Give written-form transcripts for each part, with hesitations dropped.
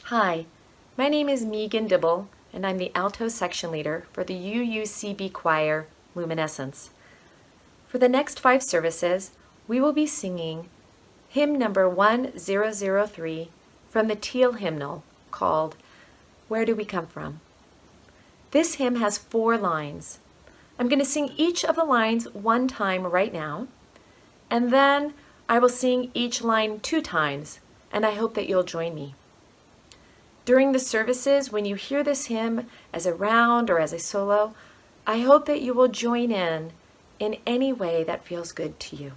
Hi, my name is Megan Dibble, and I'm the alto section leader for the UUCB choir Luminescence. For the next 5 services, we will be singing hymn number 1003 from the Teal hymnal called Where Do We Come From? This hymn has 4 lines. I'm going to sing each of the lines one time right now, and then I will sing each line 2 times, and I hope that you'll join me. During the services, when you hear this hymn as a round or as a solo, I hope that you will join in any way that feels good to you.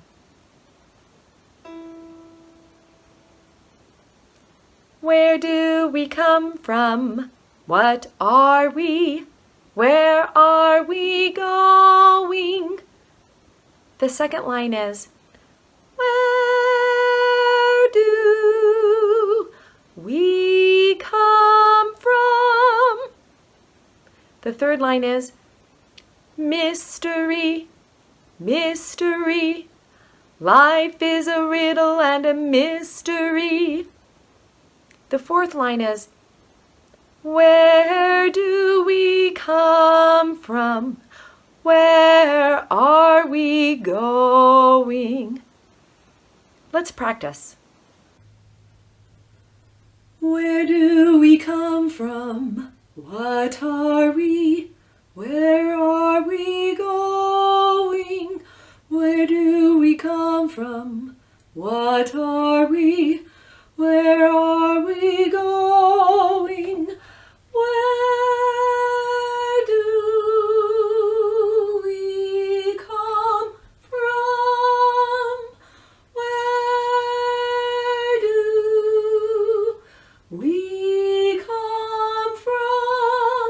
Where do we come from? What are we? Where are we going? The second line is, where do we come from? The third line is, mystery, mystery. Life is a riddle and a mystery. The fourth line is, where do we come from? Where are we going? Let's practice. Where do we come from? What are we? Where are we going? Where do we come from? What are we? Where are we going? Where do we come from? Where do we come from?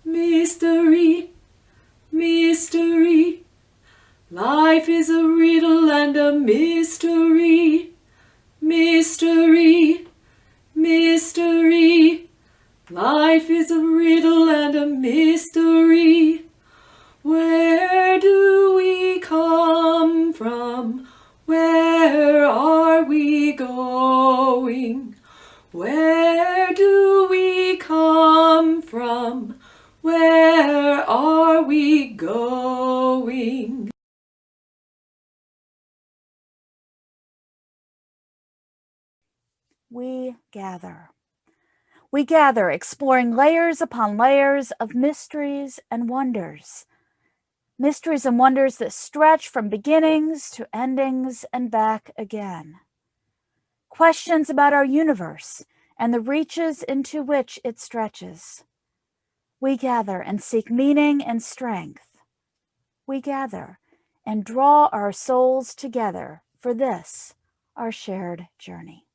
Mystery, mystery. Life is a riddle and a mystery. Mystery, mystery. Life is a riddle and a mystery. Where do we come from? Where are we going? Where do we come from? Where are we going? We gather. We gather, exploring layers upon layers of mysteries and wonders. Mysteries and wonders that stretch from beginnings to endings and back again. Questions about our universe and the reaches into which it stretches. We gather and seek meaning and strength. We gather and draw our souls together for this, our shared journey.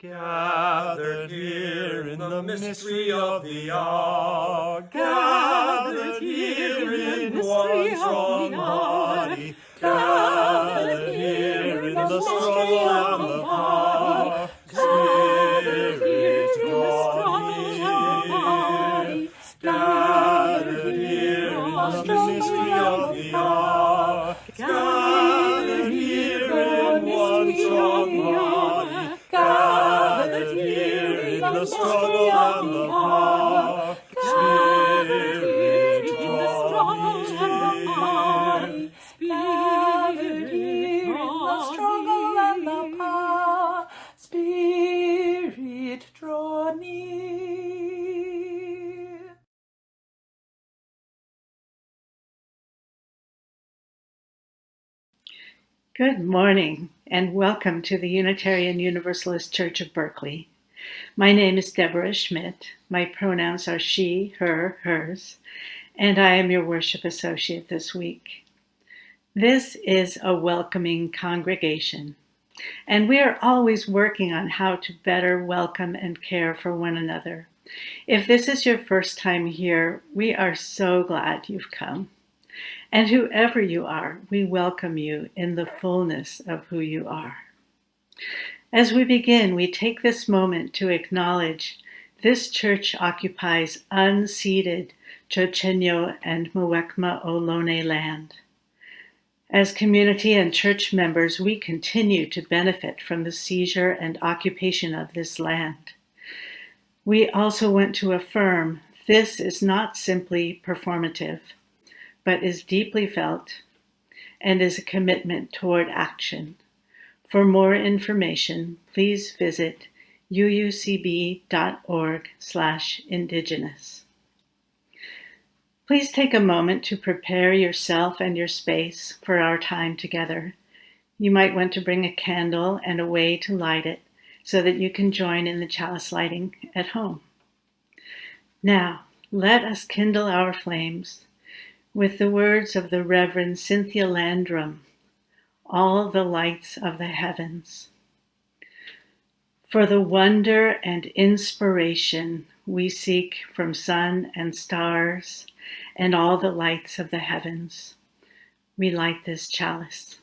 Gathered here in the mystery of the hour, gathered here in one strong body, gathered here in the struggle and the power, Spirit draw near. Gathered here in the mystery of the hour, gathered here in one strong body, gathered here in the struggle and the power, Spirit draw near. Gathered here in the struggle and the power, Spirit draw near. Good morning, and welcome to the Unitarian Universalist Church of Berkeley. My name is Deborah Schmidt. My pronouns are she, her, hers, and I am your worship associate this week. This is a welcoming congregation, and we are always working on how to better welcome and care for one another. If this is your first time here, we are so glad you've come. And whoever you are, we welcome you in the fullness of who you are. As we begin, we take this moment to acknowledge this church occupies unceded Chochenyo and Muwekma Ohlone land. As community and church members, we continue to benefit from the seizure and occupation of this land. We also want to affirm this is not simply performative, but is deeply felt and is a commitment toward action. For more information, please visit uucb.org/indigenous. Please take a moment to prepare yourself and your space for our time together. You might want to bring a candle and a way to light it so that you can join in the chalice lighting at home. Now, let us kindle our flames with the words of the Reverend Cynthia Landrum, all the lights of the heavens. For the wonder and inspiration we seek from sun and stars and all the lights of the heavens, we light this chalice.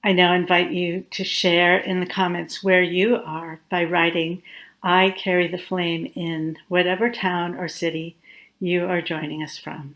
I now invite you to share in the comments where you are by writing, "I carry the flame" in whatever town or city you are joining us from.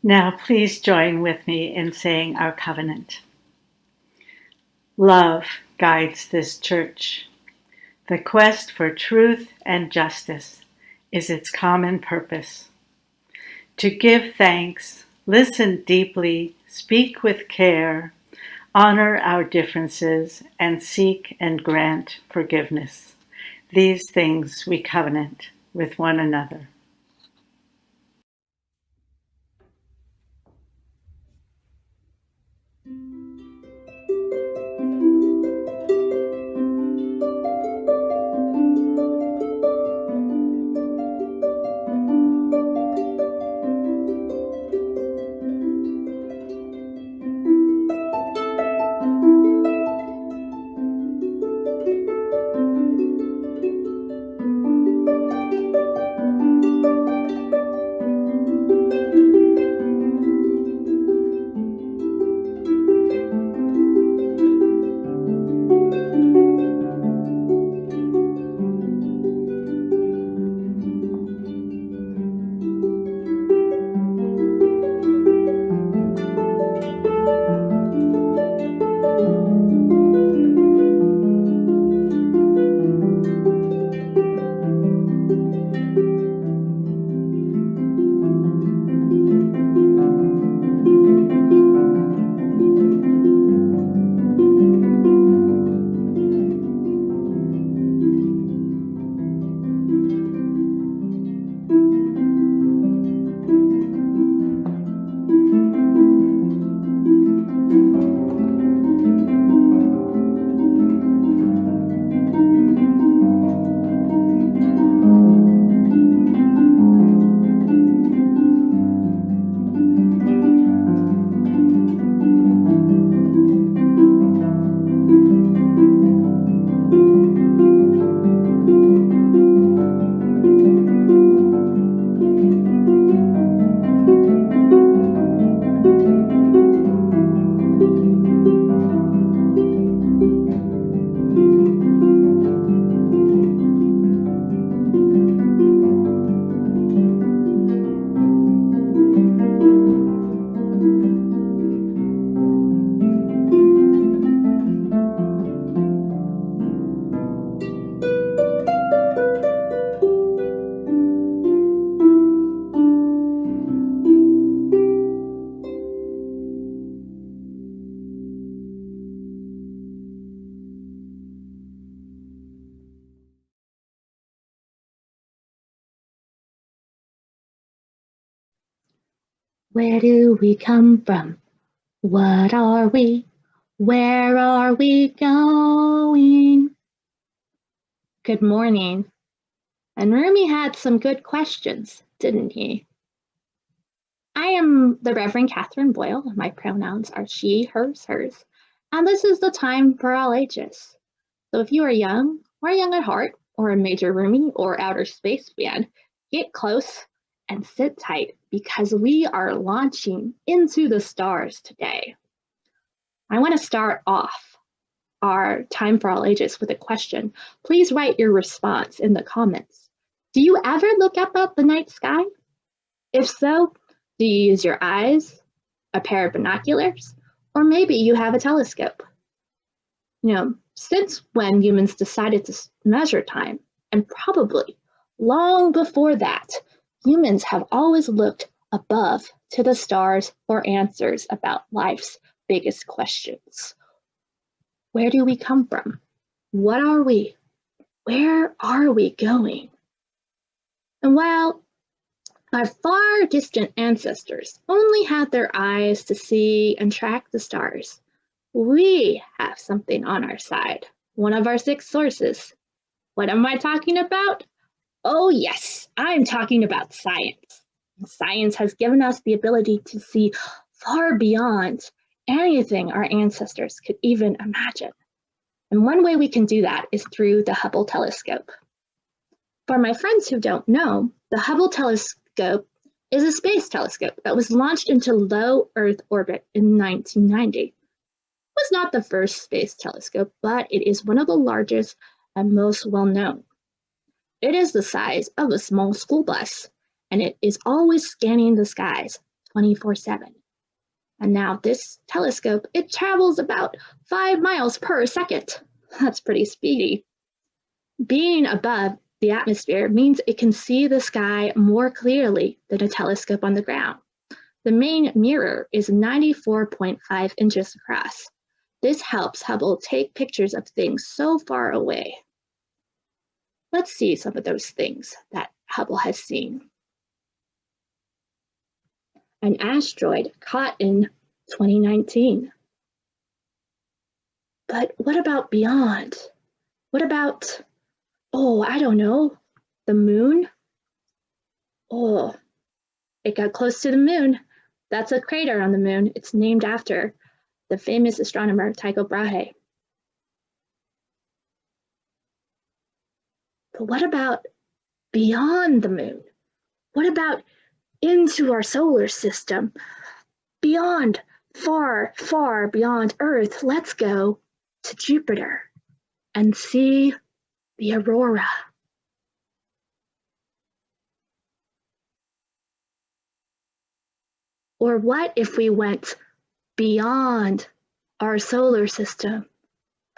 Now, please join with me in saying our covenant. Love guides this church. The quest for truth and justice is its common purpose. To give thanks, listen deeply, speak with care, honor our differences, and seek and grant forgiveness. These things we covenant with one another. Where do we come from? What are we? Where are we going? Good morning. And Rumi had some good questions, didn't he? I am the Reverend Catherine Boyle. My pronouns are she, hers, hers. And this is the time for all ages. So if you are young or young at heart or a major Rumi or outer space fan, get close and sit tight because we are launching into the stars today. I want to start off our time for all ages with a question. Please write your response in the comments. Do you ever look up at the night sky? If so, do you use your eyes, a pair of binoculars, or maybe you have a telescope? Since when humans decided to measure time, and probably long before that, humans have always looked above to the stars for answers about life's biggest questions. Where do we come from? What are we? Where are we going? And while our far distant ancestors only had their eyes to see and track the stars, we have something on our side, one of our 6 sources. What am I talking about? Oh yes, I'm talking about science. Science has given us the ability to see far beyond anything our ancestors could even imagine. And one way we can do that is through the Hubble telescope. For my friends who don't know, the Hubble telescope is a space telescope that was launched into low Earth orbit in 1990. It was not the first space telescope, but it is one of the largest and most well-known. It is the size of a small school bus, and it is always scanning the skies 24/7. And now this telescope, it travels about 5 miles per second. That's pretty speedy. Being above the atmosphere means it can see the sky more clearly than a telescope on the ground. The main mirror is 94.5 inches across. This helps Hubble take pictures of things so far away. Let's see some of those things that Hubble has seen. An asteroid caught in 2019. But what about beyond? What about, I don't know, the moon? Oh, it got close to the moon. That's a crater on the moon. It's named after the famous astronomer Tycho Brahe. But what about beyond the moon? What about into our solar system? Beyond, far, far beyond Earth, let's go to Jupiter and see the aurora. Or what if we went beyond our solar system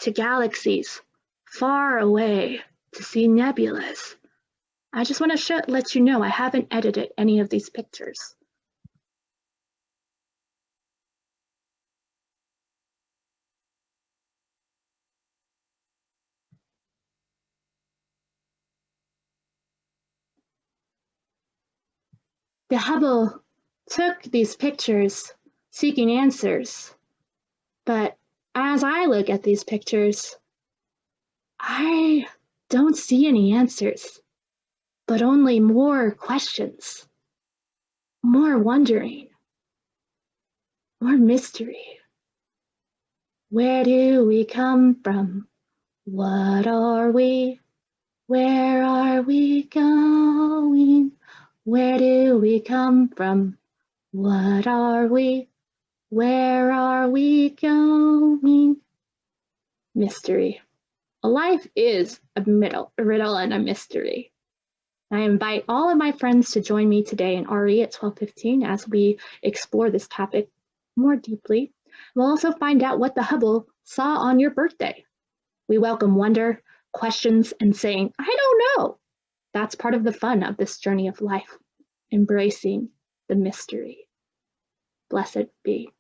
to galaxies far away to see nebulas? I just want to let you know I haven't edited any of these pictures. The Hubble took these pictures seeking answers, but as I look at these pictures, I don't see any answers, but only more questions, more wondering, more mystery. Where do we come from? What are we? Where are we going? Where do we come from? What are we? Where are we going? Mystery. Life is a riddle and a mystery. I invite all of my friends to join me today in RE at 12:15 as we explore this topic more deeply. We'll also find out what the Hubble saw on your birthday. We welcome wonder, questions, and saying, I don't know. That's part of the fun of this journey of life, embracing the mystery. Blessed be.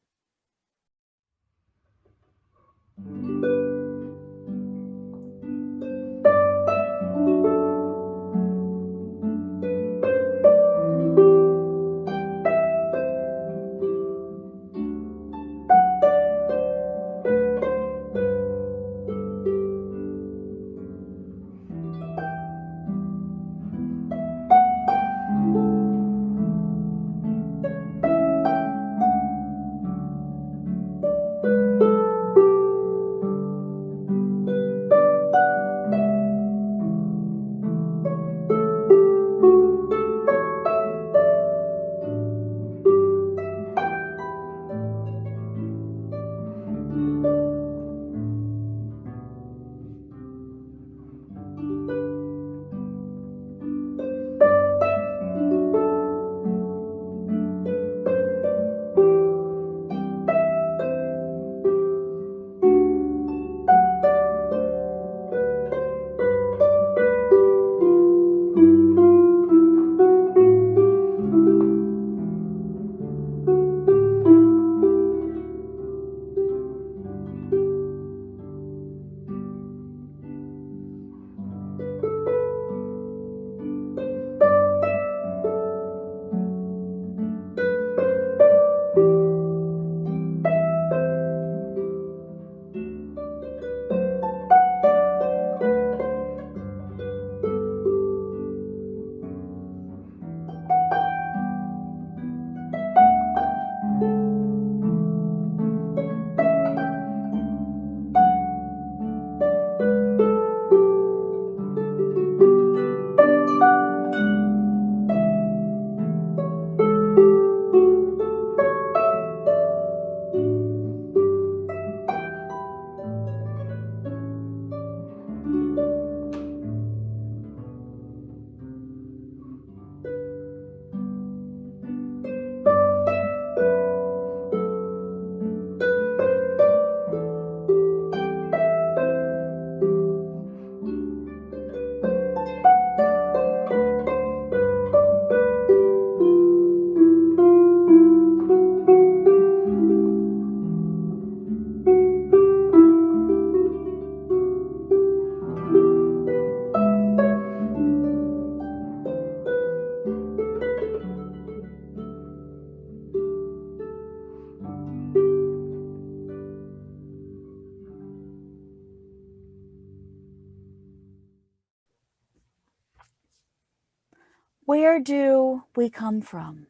Where do we come from?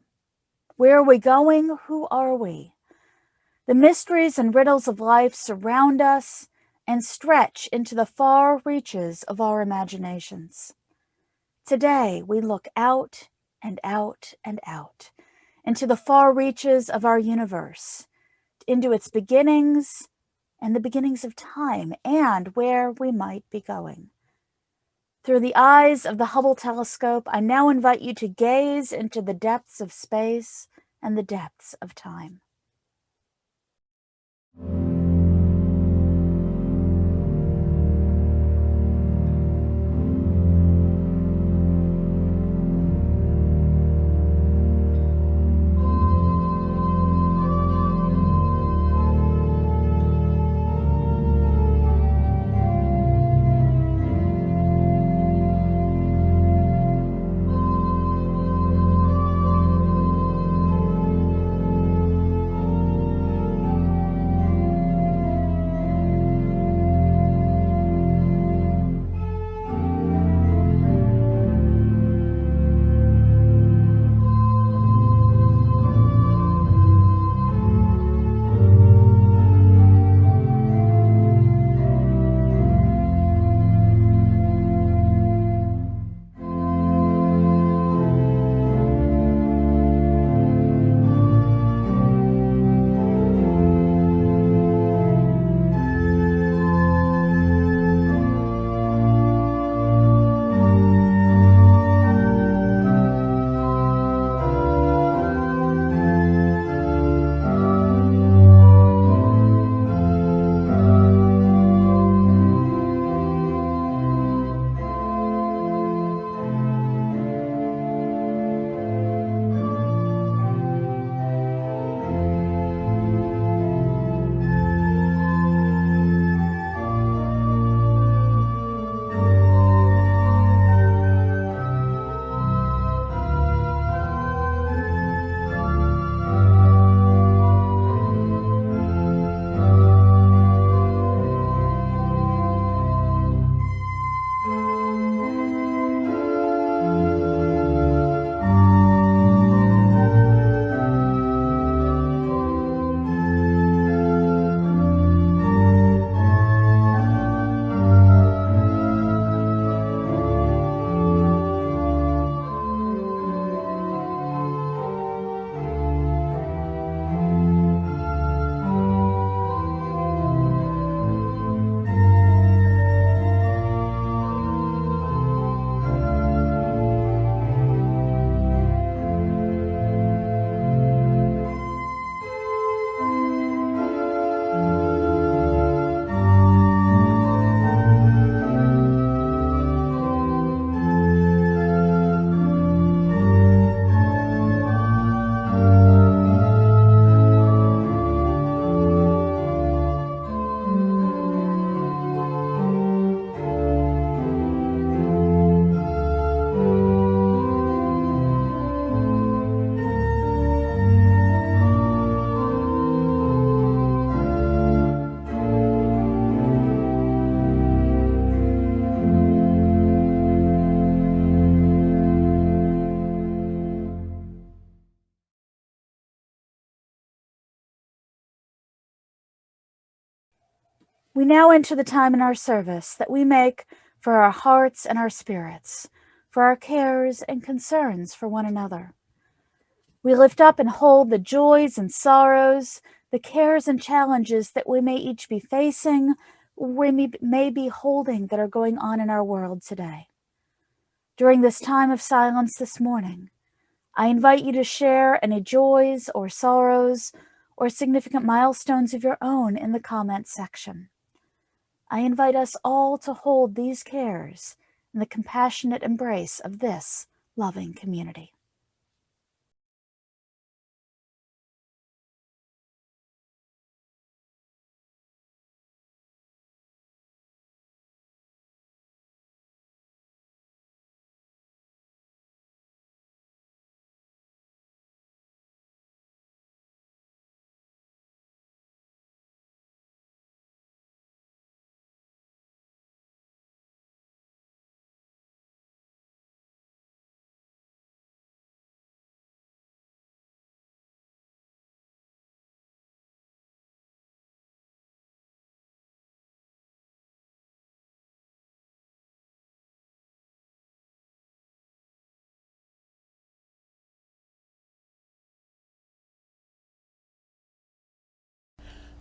Where are we going? Who are we? The mysteries and riddles of life surround us and stretch into the far reaches of our imaginations. Today, we look out and out and out into the far reaches of our universe, into its beginnings and the beginnings of time, and where we might be going. Through the eyes of the Hubble telescope, I now invite you to gaze into the depths of space and the depths of time. We now enter the time in our service that we make for our hearts and our spirits, for our cares and concerns for one another. We lift up and hold the joys and sorrows, the cares and challenges that we may each be facing, we may be holding that are going on in our world today. During this time of silence this morning, I invite you to share any joys or sorrows or significant milestones of your own in the comments section. I invite us all to hold these cares in the compassionate embrace of this loving community.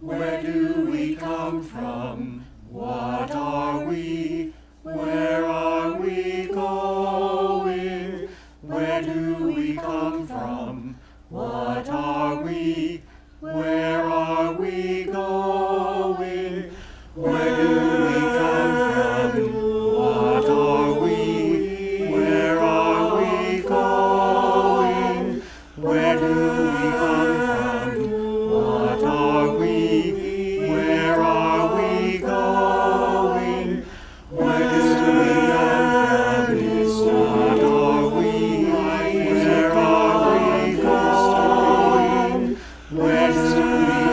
Where do we come from? What are we? Where are we going? Where do we come from? What are we? Where are we going? Where do we come from? What are we? Where are we going? Where do we come from? What are we? Where are we going? Where do we come from? What are we? Where are we going? Where do we come from? What are we?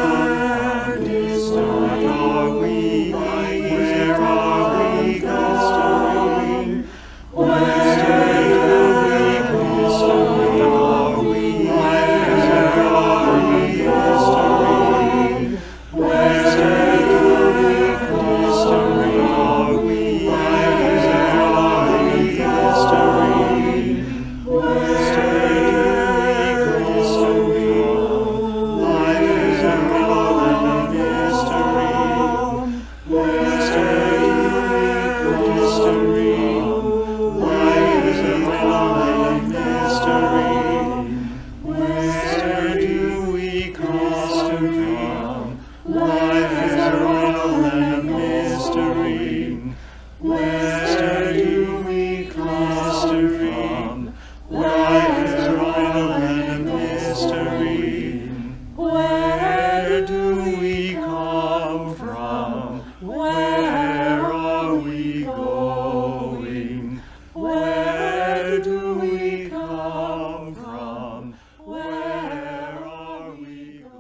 Where are we going? Where do we go? What are we? Where are we going? Where do we go? What are we? Where are we going? Where do we go? Life is a rolling mystery. Where do we go? Life is a rolling mystery. Where do we come from? Life is a rolling mystery. Where do we come from? Life is a rolling mystery. Where do we come from? Where are we going? Where do we come from? Where are we going?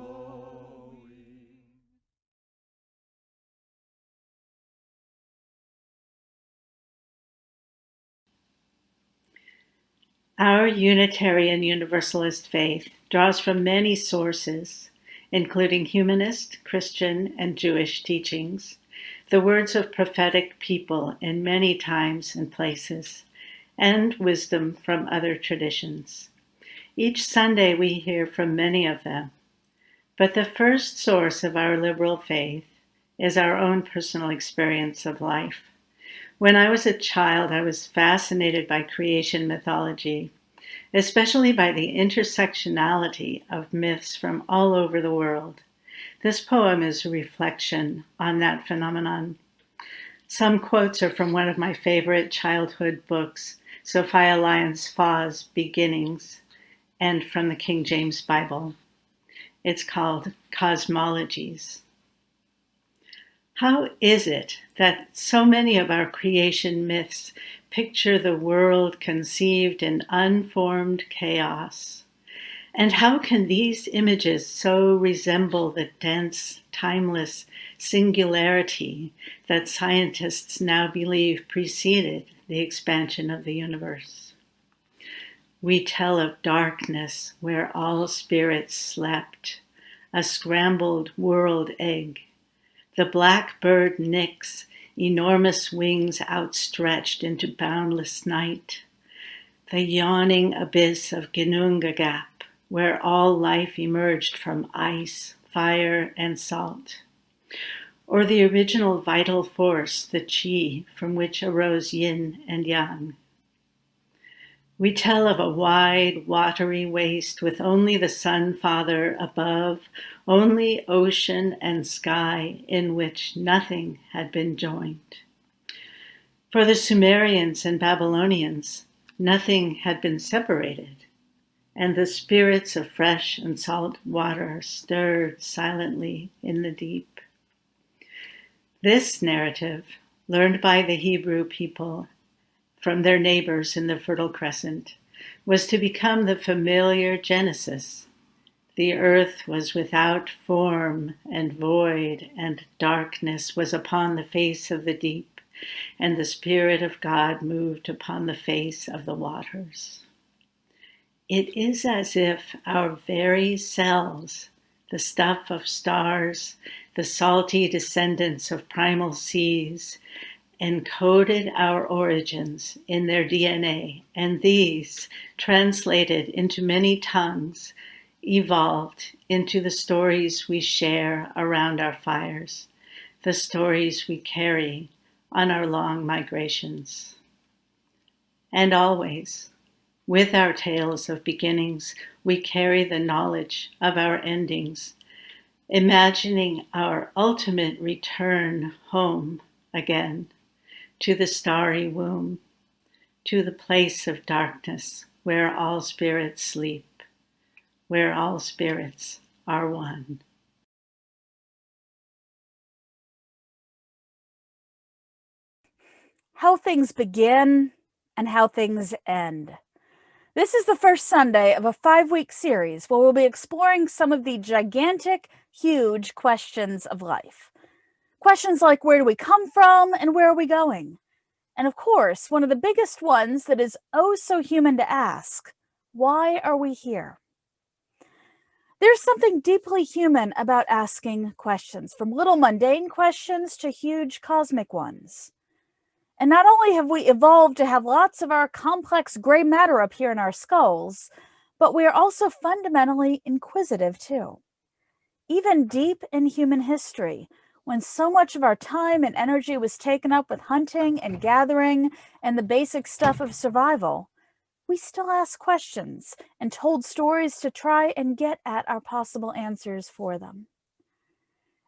Our Unitarian Universalist faith draws from many sources, including humanist, Christian, and Jewish teachings, the words of prophetic people in many times and places, and wisdom from other traditions. Each Sunday we hear from many of them, but the first source of our liberal faith is our own personal experience of life. When I was a child, I was fascinated by creation mythology, especially by the intersectionality of myths from all over the world. This poem is a reflection on that phenomenon. Some quotes are from one of my favorite childhood books, Sophia Lyons Faw's Beginnings, and from the King James Bible. It's called Cosmologies. How is it that so many of our creation myths picture the world conceived in unformed chaos? And how can these images so resemble the dense, timeless singularity that scientists now believe preceded the expansion of the universe? We tell of darkness where all spirits slept, a scrambled world egg. The blackbird Nyx, enormous wings outstretched into boundless night. The yawning abyss of Ginnungagap, where all life emerged from ice, fire, and salt. Or the original vital force, the Qi, from which arose yin and yang. We tell of a wide, watery waste with only the Sun Father above, only ocean and sky in which nothing had been joined. For the Sumerians and Babylonians, nothing had been separated, and the spirits of fresh and salt water stirred silently in the deep. This narrative, learned by the Hebrew people from their neighbors in the Fertile Crescent, was to become the familiar Genesis. The earth was without form and void, and darkness was upon the face of the deep, and the Spirit of God moved upon the face of the waters. It is as if our very selves, the stuff of stars, the salty descendants of primal seas, encoded our origins in their DNA, and these, translated into many tongues, evolved into the stories we share around our fires, the stories we carry on our long migrations. And always, with our tales of beginnings, we carry the knowledge of our endings, imagining our ultimate return home again to the starry womb, to the place of darkness where all spirits sleep, where all spirits are one. How things begin and how things end. This is the first Sunday of a 5-week series where we'll be exploring some of the gigantic, huge questions of life. Questions like, where do we come from and where are we going? And of course, one of the biggest ones that is oh so human to ask, why are we here? There's something deeply human about asking questions, from little mundane questions to huge cosmic ones. And not only have we evolved to have lots of our complex gray matter up here in our skulls, but we are also fundamentally inquisitive too. Even deep in human history, when so much of our time and energy was taken up with hunting and gathering and the basic stuff of survival, we still asked questions and told stories to try and get at our possible answers for them.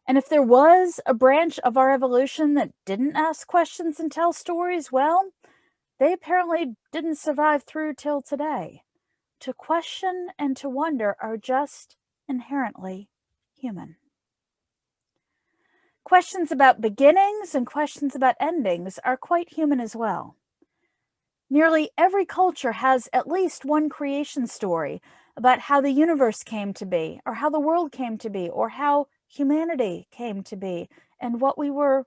And if there was a branch of our evolution that didn't ask questions and tell stories, well, they apparently didn't survive through till today. To question and to wonder are just inherently human. Questions about beginnings and questions about endings are quite human as well. Nearly every culture has at least one creation story about how the universe came to be, or how the world came to be, or how humanity came to be, and what we were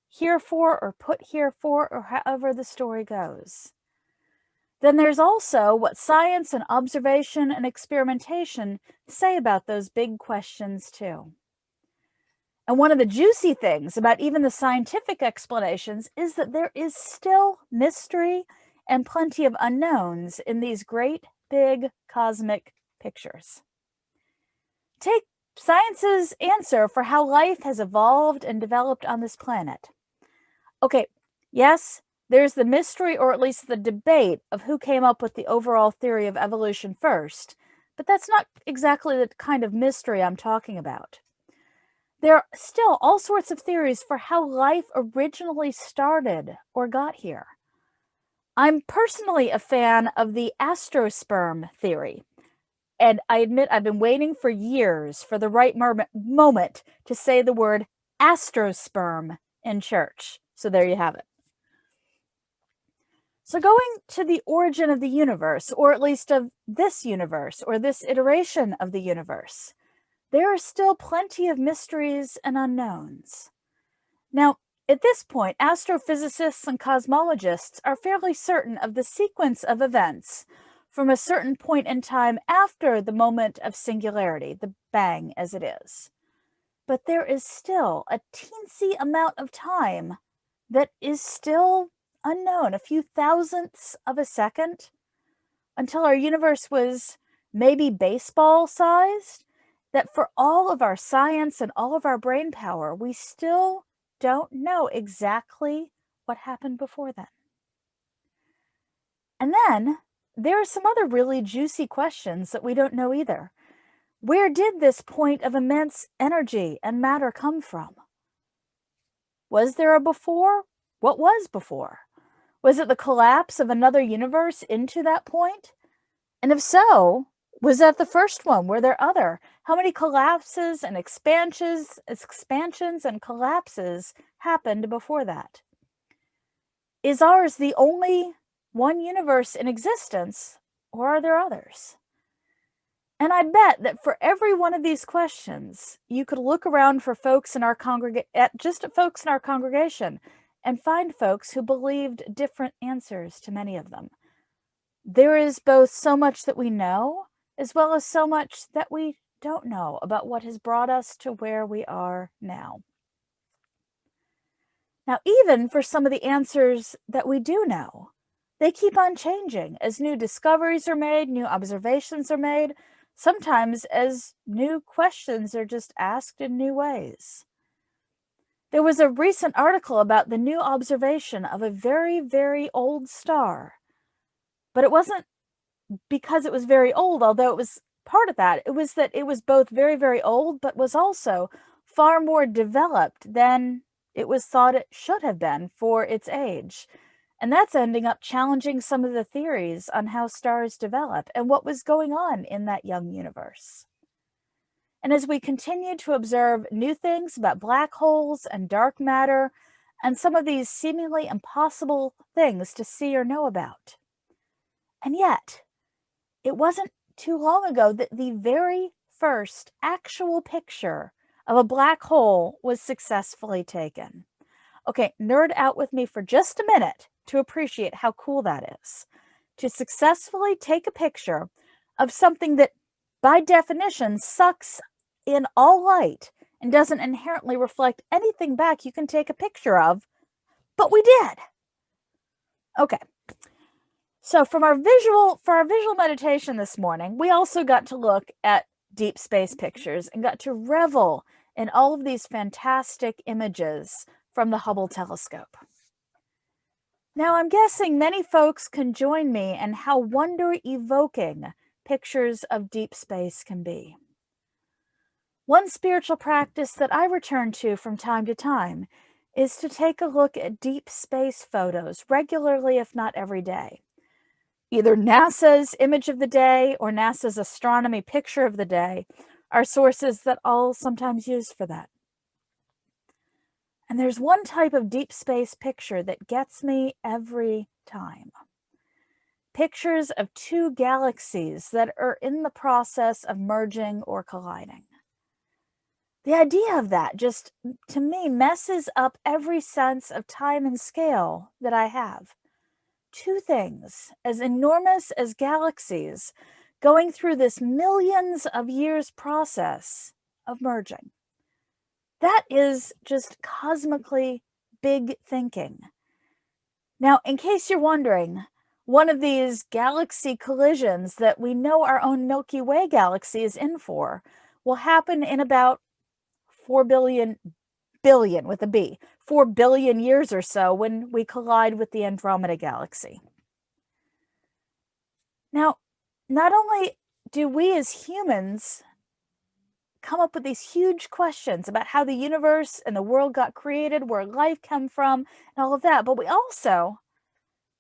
here for or put here for, or however the story goes. Then there's also what science and observation and experimentation say about those big questions too. And one of the juicy things about even the scientific explanations is that there is still mystery and plenty of unknowns in these great big cosmic pictures. Take science's answer for how life has evolved and developed on this planet. Okay, yes, there's the mystery, or at least the debate, of who came up with the overall theory of evolution first, but that's not exactly the kind of mystery I'm talking about. There are still all sorts of theories for how life originally started or got here. I'm personally a fan of the astrosperm theory. And I admit I've been waiting for years for the right moment to say the word astrosperm in church. So there you have it. So going to the origin of the universe, or at least of this universe, or this iteration of the universe, there are still plenty of mysteries and unknowns. Now, at this point, astrophysicists and cosmologists are fairly certain of the sequence of events from a certain point in time after the moment of singularity, the bang as it is. But there is still a teensy amount of time that is still unknown, a few thousandths of a second, until our universe was maybe baseball sized, that for all of our science and all of our brain power, we still don't know exactly what happened before then. And then there are some other really juicy questions that we don't know either. Where did this point of immense energy and matter come from? Was there a before? What was before? Was it the collapse of another universe into that point? And if so, was that the first one? Were there other? How many collapses and expansions and collapses happened before that? Is ours the only one universe in existence, or are there others? And I bet that for every one of these questions, you could look around for folks in our folks in our congregation and find folks who believed different answers to many of them. There is both so much that we know, as well as so much that we don't know about what has brought us to where we are now. Now, even for some of the answers that we do know, they keep on changing as new discoveries are made, new observations are made. sometimes as new questions are just asked in new ways. There was a recent article about the new observation of a very, very old star. But it wasn't because it was very old, although it was part of that. It was that it was both very, very old, but was also far more developed than it was thought it should have been for its age. And that's ending up challenging some of the theories on how stars develop and what was going on in that young universe. And as we continue to observe new things about black holes and dark matter and some of these seemingly impossible things to see or know about. And yet, it wasn't too long ago that the very first actual picture of a black hole was successfully taken. Okay, nerd out with me for just a minute to appreciate how cool that is. To successfully take a picture of something that, by definition, sucks in all light and doesn't inherently reflect anything back you can take a picture of, but we did. Okay. So for our visual meditation this morning, we also got to look at deep space pictures and got to revel in all of these fantastic images from the Hubble telescope. Now, I'm guessing many folks can join me in how wonder-evoking pictures of deep space can be. One spiritual practice that I return to from time to time is to take a look at deep space photos regularly, if not every day. Either NASA's image of the day or NASA's astronomy picture of the day are sources that I'll sometimes use for that. And there's one type of deep space picture that gets me every time. Pictures of two galaxies that are in the process of merging or colliding. The idea of that just, to me, messes up every sense of time and scale that I have. Two things as enormous as galaxies going through this millions of years process of merging. That is just cosmically big thinking. Now, in case you're wondering, one of these galaxy collisions that we know our own Milky Way galaxy is in for will happen in about 4 billion with a B, 4 billion years or so when we collide with the Andromeda galaxy. Now, not only do we as humans come up with these huge questions about how the universe and the world got created, where life came from, and all of that, but we also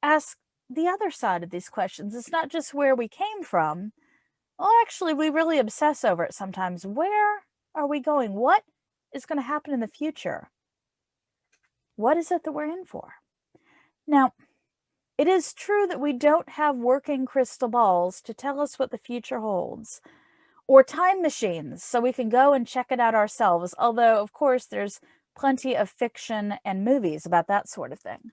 ask the other side of these questions. It's not just where we came from. Well, actually, we really obsess over it sometimes. Where are we going? What is going to happen in the future? What is it that we're in for? Now, it is true that we don't have working crystal balls to tell us what the future holds, or time machines so we can go and check it out ourselves, although, of course, there's plenty of fiction and movies about that sort of thing.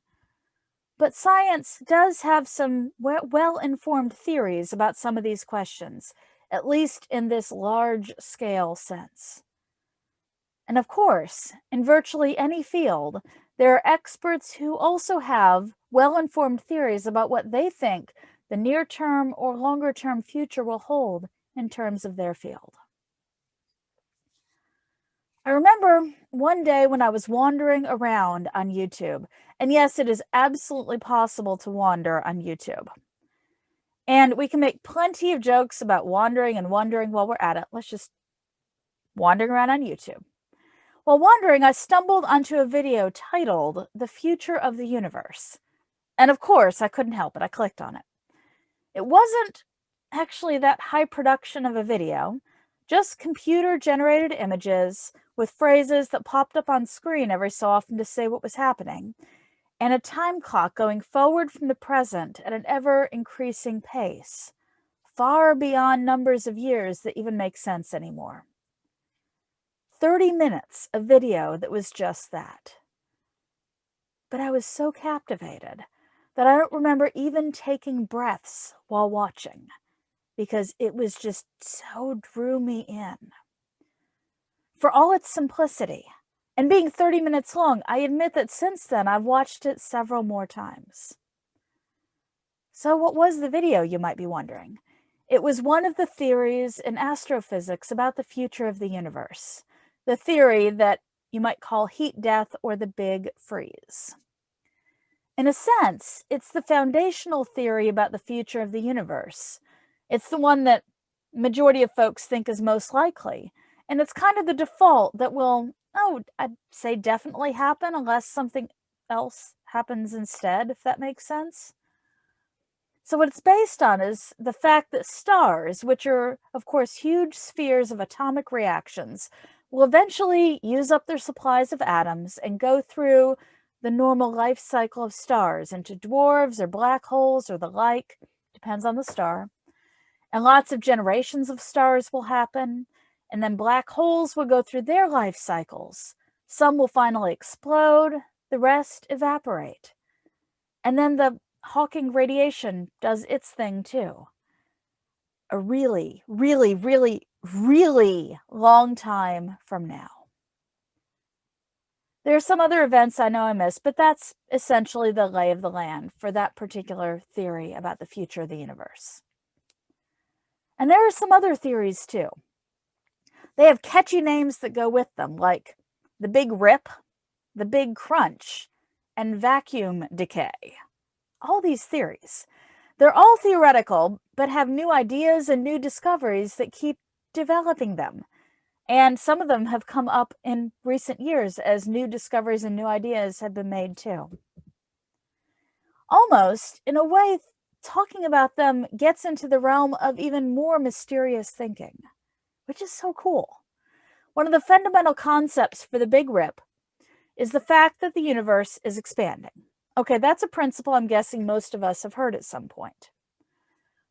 But science does have some well-informed theories about some of these questions, at least in this large-scale sense. And of course, in virtually any field, there are experts who also have well-informed theories about what they think the near-term or longer-term future will hold in terms of their field. I remember one day when I was wandering around on YouTube, and yes, it is absolutely possible to wander on YouTube. And we can make plenty of jokes about wandering and wondering while we're at it. Let's just wandering around on YouTube. While wandering, I stumbled onto a video titled "The Future of the Universe." And of course, I couldn't help it. I clicked on it. It wasn't actually that high production of a video, just computer-generated images with phrases that popped up on screen every so often to say what was happening, and a time clock going forward from the present at an ever-increasing pace, far beyond numbers of years that even make sense anymore. 30 minutes of video that was just that. But I was so captivated that I don't remember even taking breaths while watching, because it was just so drew me in. For all its simplicity, and being 30 minutes long, I admit that since then I've watched it several more times. So what was the video, you might be wondering? It was one of the theories in astrophysics about the future of the universe, the theory that you might call heat death or the big freeze. In a sense, it's the foundational theory about the future of the universe. It's the one that majority of folks think is most likely, and it's kind of the default that will, I'd say definitely happen unless something else happens instead, if that makes sense. So what it's based on is the fact that stars, which are, of course, huge spheres of atomic reactions, will eventually use up their supplies of atoms and go through the normal life cycle of stars into dwarfs or black holes or the like, depends on the star. And lots of generations of stars will happen, and then black holes will go through their life cycles. Some will finally explode, the rest evaporate. And then the Hawking radiation does its thing too. A really, really, really, really long time from now. There are some other events I know I missed, but that's essentially the lay of the land for that particular theory about the future of the universe. And there are some other theories too. They have catchy names that go with them, like the Big Rip, the Big Crunch, and vacuum decay. All these theories. They're all theoretical, but have new ideas and new discoveries that keep developing them. And some of them have come up in recent years as new discoveries and new ideas have been made too. Almost, in a way, talking about them gets into the realm of even more mysterious thinking, which is so cool. One of the fundamental concepts for the Big Rip is the fact that the universe is expanding. Okay, that's a principle I'm guessing most of us have heard at some point.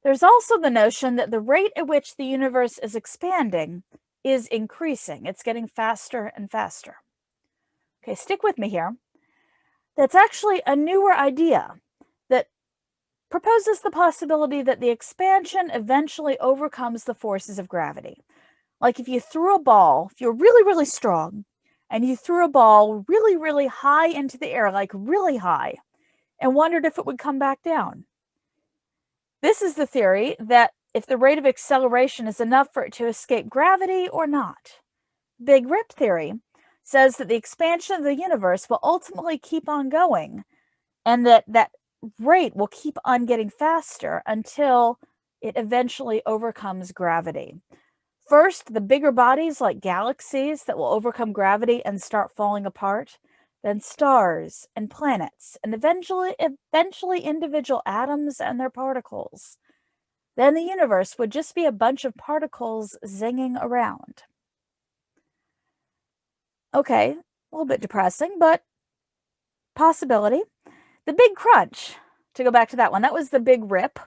There's also the notion that the rate at which the universe is expanding is increasing. It's getting faster and faster. Okay, stick with me here. That's actually a newer idea that proposes the possibility that the expansion eventually overcomes the forces of gravity. Like if you threw a ball, if you're really, really strong, and you threw a ball really, really high into the air, like really high, and wondered if it would come back down. This is the theory that if the rate of acceleration is enough for it to escape gravity or not. Big Rip theory says that the expansion of the universe will ultimately keep on going, and that rate will keep on getting faster until it eventually overcomes gravity. First, the bigger bodies like galaxies that will overcome gravity and start falling apart, then stars and planets, and eventually individual atoms and their particles. Then the universe would just be a bunch of particles zinging around. Okay, a little bit depressing, but possibility. The Big Crunch, to go back to that one, that was the Big Rip,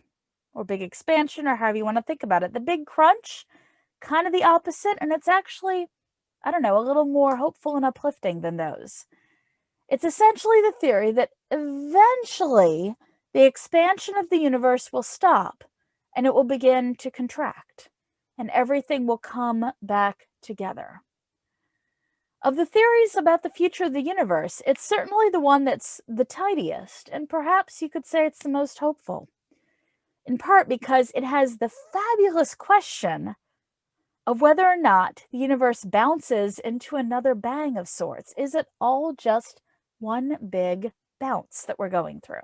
or Big Expansion, or however you want to think about it. The Big Crunch, kind of the opposite, and it's actually, a little more hopeful and uplifting than those. It's essentially the theory that eventually the expansion of the universe will stop and it will begin to contract and everything will come back together. Of the theories about the future of the universe, it's certainly the one that's the tidiest, and perhaps you could say it's the most hopeful, in part because it has the fabulous question of whether or not the universe bounces into another bang of sorts. Is it all just one big bounce that we're going through?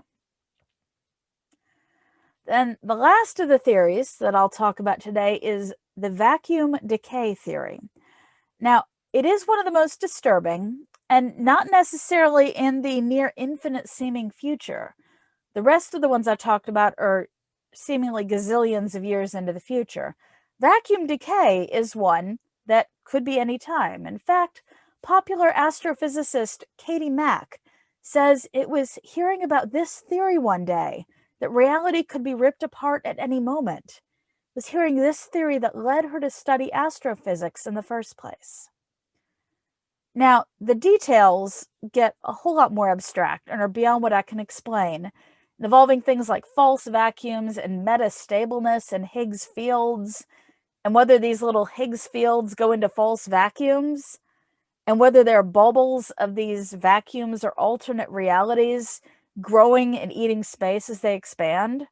Then the last of the theories that I'll talk about today is the vacuum decay theory. Now, it is one of the most disturbing, and not necessarily in the near infinite seeming future. The rest of the ones I talked about are seemingly gazillions of years into the future. Vacuum decay is one that could be any time. In fact, popular astrophysicist Katie Mack says it was hearing about this theory one day, that reality could be ripped apart at any moment. It was hearing this theory that led her to study astrophysics in the first place. Now, the details get a whole lot more abstract and are beyond what I can explain, involving things like false vacuums and metastableness and Higgs fields, and whether these little Higgs fields go into false vacuums, and whether there are bubbles of these vacuums or alternate realities growing and eating space as they expand.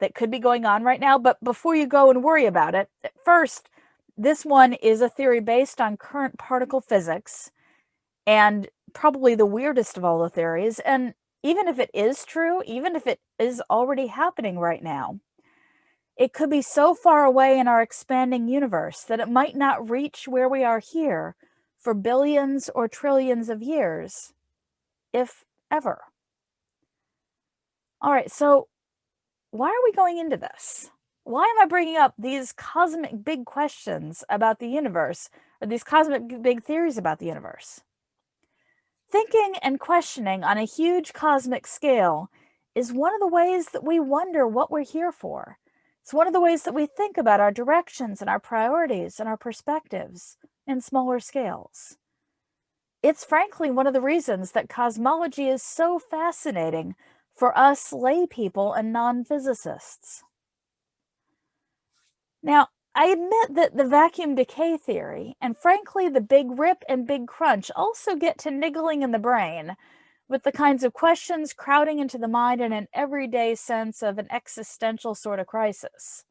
that could be going on right now. But before you go and worry about it, first, this one is a theory based on current particle physics and probably the weirdest of all the theories. And even if it is true, even if it is already happening right now, it could be so far away in our expanding universe that it might not reach where we are here for billions or trillions of years, if ever. All right, so why are we going into this? Why am I bringing up these cosmic big questions about the universe, or these cosmic big theories about the universe? Thinking and questioning on a huge cosmic scale is one of the ways that we wonder what we're here for. It's one of the ways that we think about our directions and our priorities and our perspectives in smaller scales. It's frankly one of the reasons that cosmology is so fascinating for us lay people and non-physicists. Now, I admit that the vacuum decay theory, and frankly the big rip and big crunch, also get to niggling in the brain with the kinds of questions crowding into the mind in an everyday sense of an existential sort of crisis.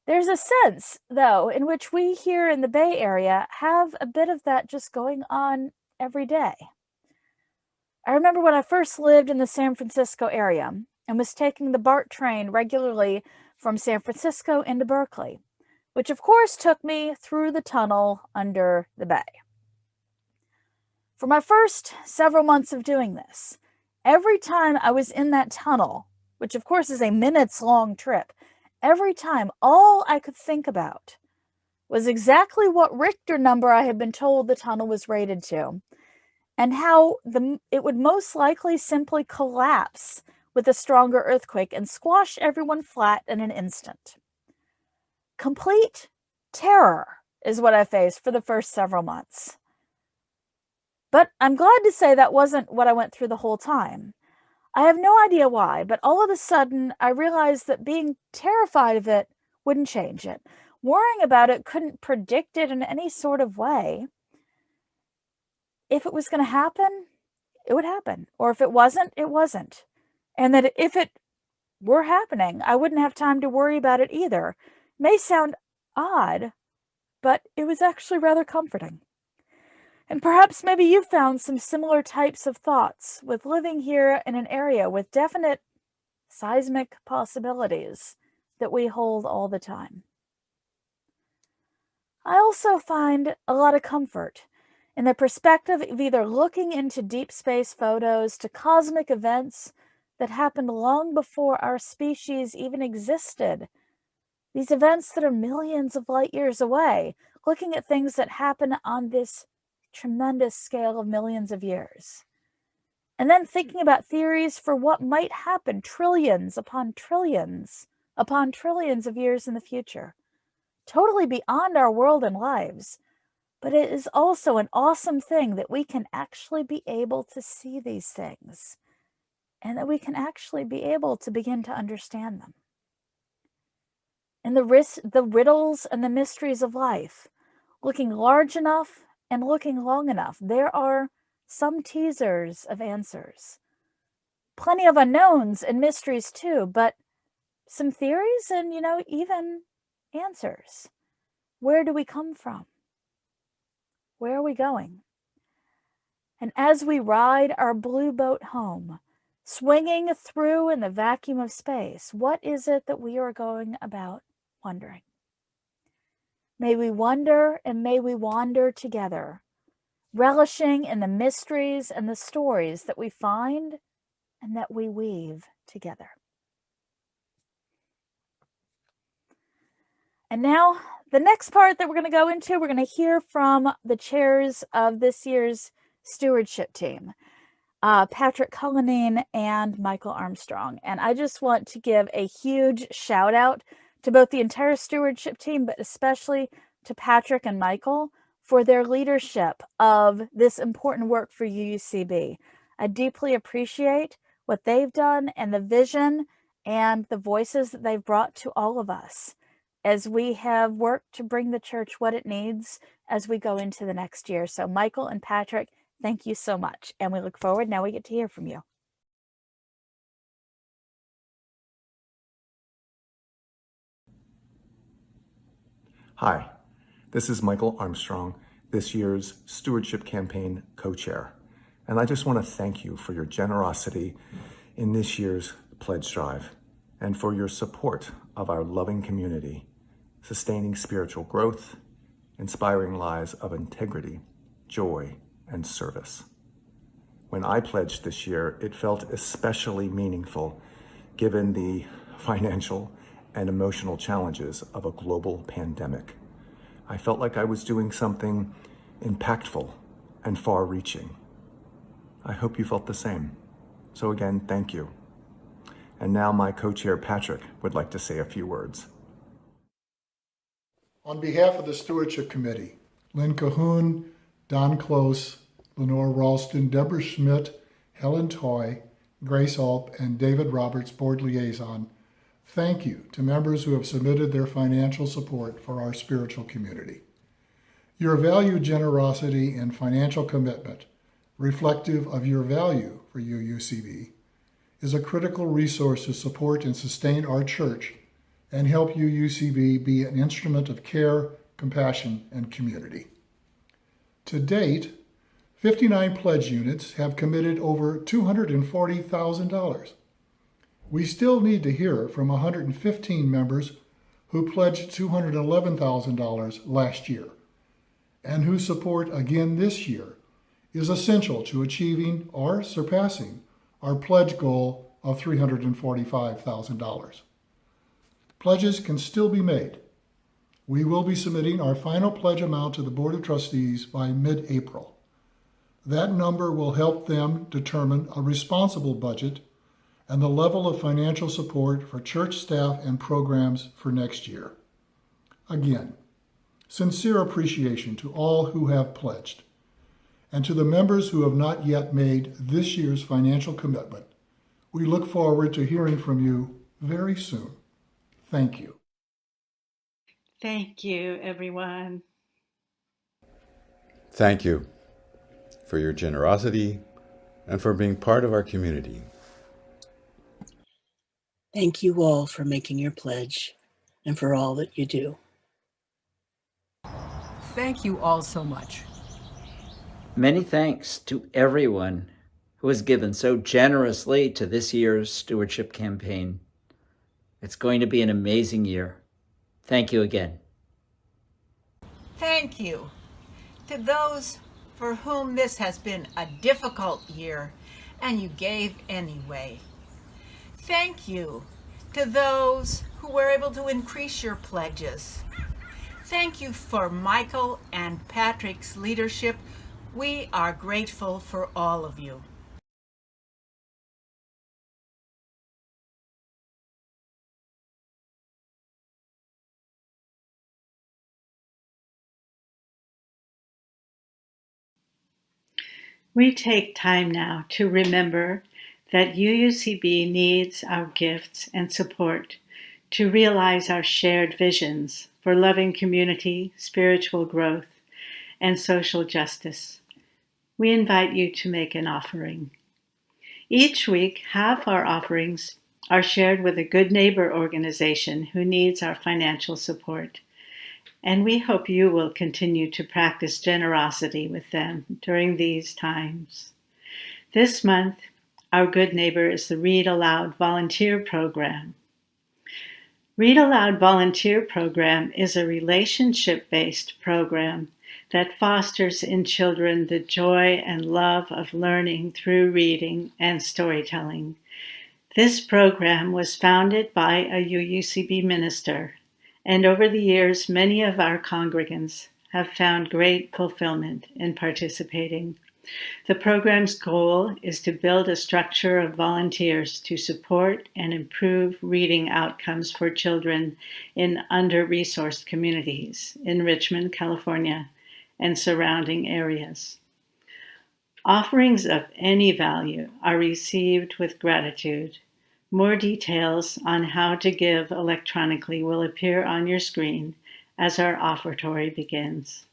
There's a sense, though, in which we here in the Bay Area have a bit of that just going on every day. I remember when I first lived in the San Francisco area and was taking the BART train regularly from San Francisco into Berkeley, which of course took me through the tunnel under the bay. For my first several months of doing this, every time I was in that tunnel, which of course is a minutes-long trip, every time all I could think about was exactly what Richter number I had been told the tunnel was rated to, and how it would most likely simply collapse with a stronger earthquake and squash everyone flat in an instant. Complete terror is what I faced for the first several months. But I'm glad to say that wasn't what I went through the whole time. I have no idea why, but all of a sudden I realized that being terrified of it wouldn't change it. Worrying about it couldn't predict it in any sort of way. If it was going to happen, it would happen. Or if it wasn't, it wasn't. And that if it were happening, I wouldn't have time to worry about it either. It may sound odd, but it was actually rather comforting. And perhaps maybe you found some similar types of thoughts with living here in an area with definite seismic possibilities that we hold all the time. I also find a lot of comfort in the perspective of either looking into deep space photos to cosmic events that happened long before our species even existed. These events that are millions of light years away, looking at things that happen on this tremendous scale of millions of years. And then thinking about theories for what might happen trillions upon trillions of years in the future. Totally beyond our world and lives. But it is also an awesome thing that we can actually be able to see these things. And that we can actually be able to begin to understand them. And the riddles and the mysteries of life, looking large enough and looking long enough, there are some teasers of answers. Plenty of unknowns and mysteries too, but some theories and, even answers. Where do we come from? Where are we going? And as we ride our blue boat home, swinging through in the vacuum of space, what is it that we are going about wondering? May we wonder and may we wander together, relishing in the mysteries and the stories that we find and that we weave together. And now, the next part that we're going to go into, we're going to hear from the chairs of this year's stewardship team, Patrick Cullinane and Michael Armstrong. And I just want to give a huge shout out to both the entire stewardship team, but especially to Patrick and Michael for their leadership of this important work for UUCB. I deeply appreciate what they've done and the vision and the voices that they've brought to all of us as we have worked to bring the church what it needs as we go into the next year. So Michael and Patrick, thank you so much. And we look forward, now we get to hear from you. Hi, this is Michael Armstrong, this year's Stewardship Campaign co-chair. And I just want to thank you for your generosity in this year's pledge drive and for your support of our loving community, sustaining spiritual growth, inspiring lives of integrity, joy, and service. When I pledged this year, it felt especially meaningful given the financial and emotional challenges of a global pandemic. I felt like I was doing something impactful and far-reaching. I hope you felt the same. So again, thank you. And now my co-chair Patrick would like to say a few words. On behalf of the Stewardship Committee, Lynn Cahoon, Don Close, Lenore Ralston, Deborah Schmidt, Helen Toy, Grace Alp, and David Roberts, Board Liaison, thank you to members who have submitted their financial support for our spiritual community. Your valued generosity and financial commitment, reflective of your value for UUCB, is a critical resource to support and sustain our church and help UUCB be an instrument of care, compassion, and community. To date, 59 pledge units have committed over $240,000. We still need to hear from 115 members who pledged $211,000 last year, and whose support again this year is essential to achieving or surpassing our pledge goal of $345,000. Pledges can still be made. We will be submitting our final pledge amount to the Board of Trustees by mid-April. That number will help them determine a responsible budget and the level of financial support for church staff and programs for next year. Again, sincere appreciation to all who have pledged, and to the members who have not yet made this year's financial commitment. We look forward to hearing from you very soon. Thank you. Thank you, everyone. Thank you for your generosity and for being part of our community. Thank you all for making your pledge and for all that you do. Thank you all so much. Many thanks to everyone who has given so generously to this year's stewardship campaign. It's going to be an amazing year. Thank you again. Thank you to those for whom this has been a difficult year and you gave anyway. Thank you to those who were able to increase your pledges. Thank you for Michael and Patrick's leadership. We are grateful for all of you. We take time now to remember that UUCB needs our gifts and support to realize our shared visions for loving community, spiritual growth, and social justice. We invite you to make an offering. Each week, half our offerings are shared with a Good Neighbor organization who needs our financial support. And we hope you will continue to practice generosity with them during these times. This month, our Good Neighbor is the Read Aloud Volunteer Program. Read Aloud Volunteer Program is a relationship-based program that fosters in children the joy and love of learning through reading and storytelling. This program was founded by a UUCB minister, and over the years, many of our congregants have found great fulfillment in participating. The program's goal is to build a structure of volunteers to support and improve reading outcomes for children in under-resourced communities in Richmond, California, and surrounding areas. Offerings of any value are received with gratitude. More details on how to give electronically will appear on your screen as our offertory begins.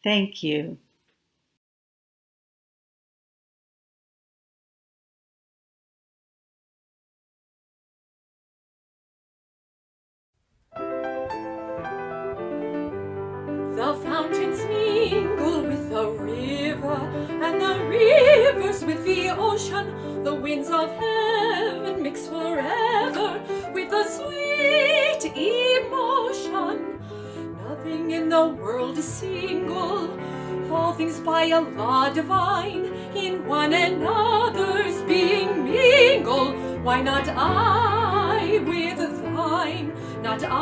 Thank you. the ocean, the winds of heaven mix forever with the sweet emotion. Nothing in the world is single, all things by a law divine, in one another's being mingle. Why not I with thine, not I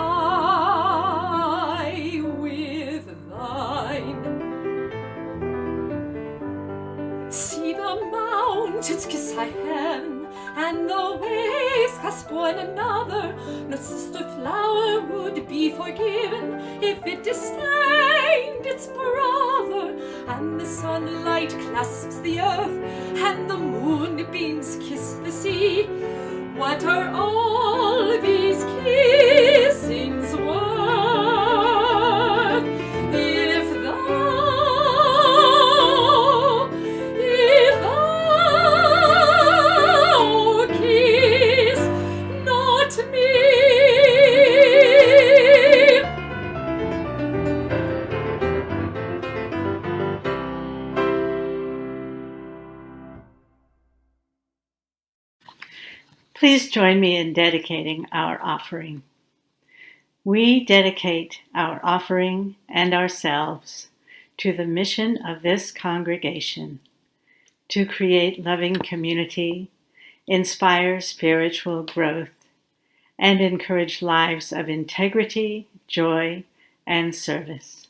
with thine? See the mountains kiss thy hand, and the waves clasp one another. No sister flower would be forgiven if it disdained its brother. And the sunlight clasps the earth, and the moonbeams kiss the sea. What are all these kissings worth, if thou kiss not me? Please join me in dedicating our offering. We dedicate our offering and ourselves to the mission of this congregation to create loving community, inspire spiritual growth, and encourage lives of integrity, joy, and service.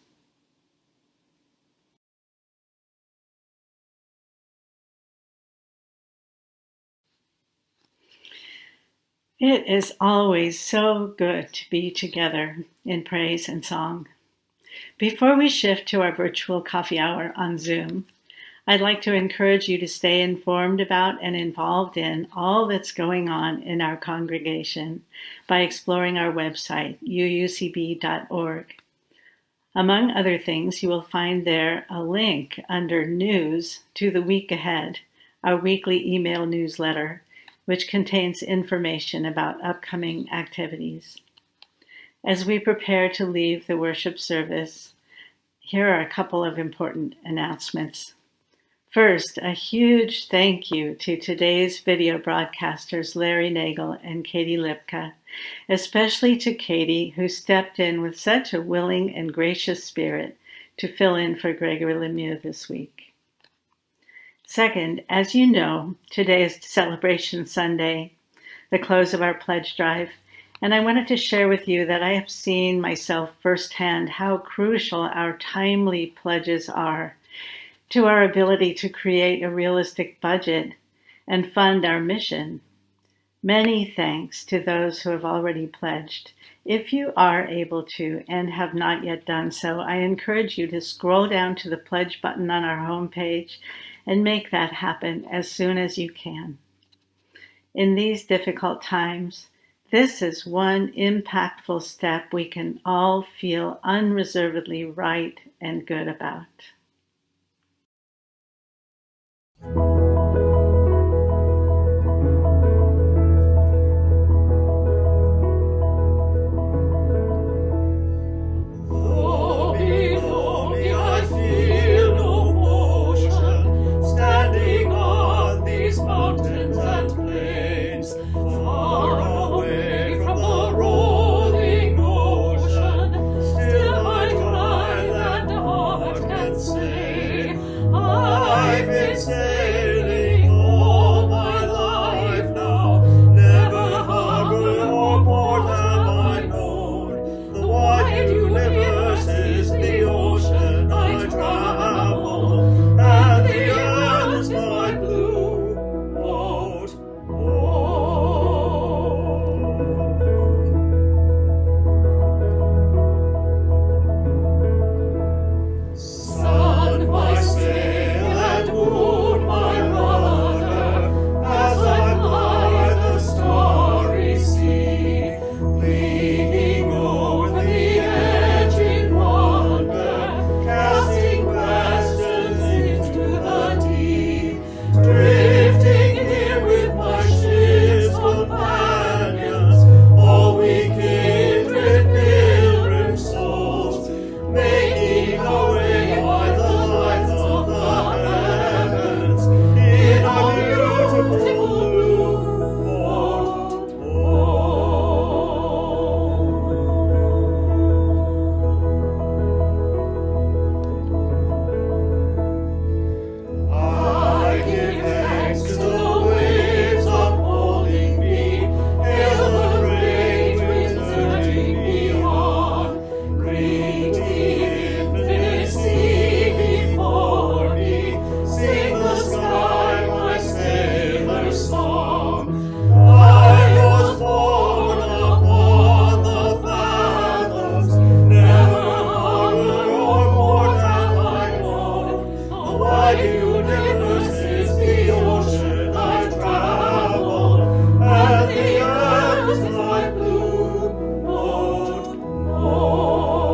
It is always so good to be together in praise and song. Before we shift to our virtual coffee hour on Zoom, I'd like to encourage you to stay informed about and involved in all that's going on in our congregation by exploring our website, uucb.org. Among other things, you will find there a link under News to the Week Ahead, our weekly email newsletter, which contains information about upcoming activities. As we prepare to leave the worship service, here are a couple of important announcements. First, a huge thank you to today's video broadcasters Larry Nagel and Katie Lipka, especially to Katie, who stepped in with such a willing and gracious spirit to fill in for Gregory Lemieux this week. Second, as you know, today is Celebration Sunday, the close of our pledge drive, and I wanted to share with you that I have seen myself firsthand how crucial our timely pledges are to our ability to create a realistic budget and fund our mission. Many thanks to those who have already pledged. If you are able to and have not yet done so, I encourage you to scroll down to the pledge button on our homepage and make that happen as soon as you can. In these difficult times, this is one impactful step we can all feel unreservedly right and good about. Mountains and plains, far away from the rolling ocean, still my mind and heart can say, I've been sailing all my life now, never harbor or port have I known. The wide universe is the ocean I travel, and the earth is my blue boat home. Sun my sail and moon my wide universe is the ocean I travel, and the earth is my blue boat home.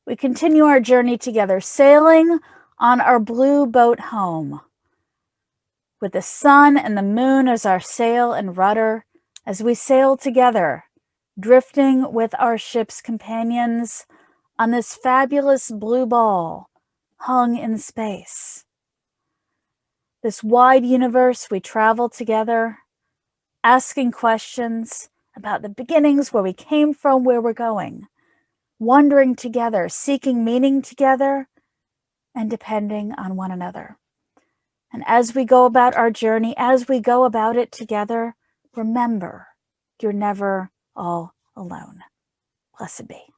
We continue our journey together, sailing on our blue boat home, with the sun and the moon as our sail and rudder, as we sail together, drifting with our ship's companions on this fabulous blue ball hung in space. This wide universe, we travel together, asking questions about the beginnings, where we came from, where we're going, wondering together, seeking meaning together, and depending on one another. And as we go about our journey, as we go about it together, remember, you're never all alone. Blessed be.